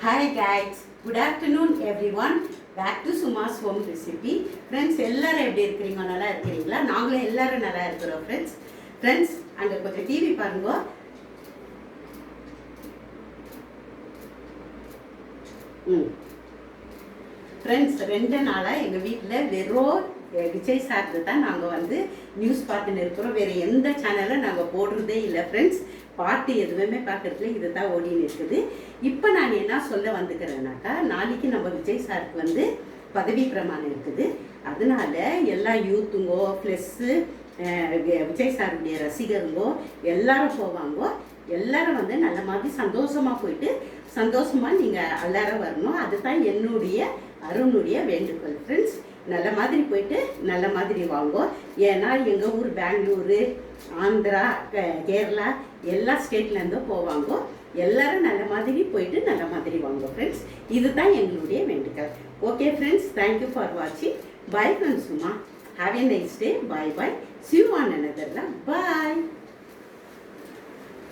Hi guys, good afternoon everyone. Back to Suma's home recipe. Friends, எல்லாரும் எப்படி இருக்கீங்க? நல்லா இருக்கீங்களா? நாங்களும் எல்லாரும் நல்லா இருக்கிறோம் friends. Friends, அங்க கொஞ்சம் டிவி பாருங்க. ஃப்ரெண்ட்ஸ் 2 நாளா எங்க வீட்டில் வெறும் விஜய் சார்க்கு தான் நாங்கள் நியூஸ் பார்த்துன்னு இருக்கிறோம். வேறு எந்த சேனலும் நாங்கள் போடுறதே இல்லை ஃப்ரெண்ட்ஸ். பாட்டு எதுவுமே பார்க்கறதுல இது தான் ஓடின்னு இருக்குது. இப்போ நான் என்ன சொல்ல வந்துக்கிறேன்னாக்கா, நாளைக்கு நம்ம விஜய் சாருக்கு பதவி பிரமாணம் இருக்குது. அதனால எல்லா யூத்துங்கோ ப்ளஸ்ஸு விஜய் சாருடைய ரசிகருங்கோ எல்லாரும் போவாங்க. எல்லாரும் நல்ல மாதிரி சந்தோஷமாக போயிட்டு சந்தோஷமாக நீங்கள் எல்லாரும் வரணும். அதுதான் என்னுடைய அருணுடைய வேண்டுகோள் ஃப்ரெண்ட்ஸ். நல்ல மாதிரி போயிட்டு நல்ல மாதிரி வாங்கோ. ஏன்னா எங்கள் ஊர் பெங்களூரு, ஆந்திரா, கேரளா எல்லா ஸ்டேட்லேருந்தும் போவாங்க. எல்லாரும் நல்ல மாதிரி போயிட்டு நல்ல மாதிரி வாங்க ஃப்ரெண்ட்ஸ். இதுதான் எங்களுடைய வேண்டுகோள். ஓகே ஃப்ரெண்ட்ஸ், தேங்க்யூ ஃபார் வாட்சிங். Bye friends. சும்மா have a nice day. Bye bye. See you on another. Bye.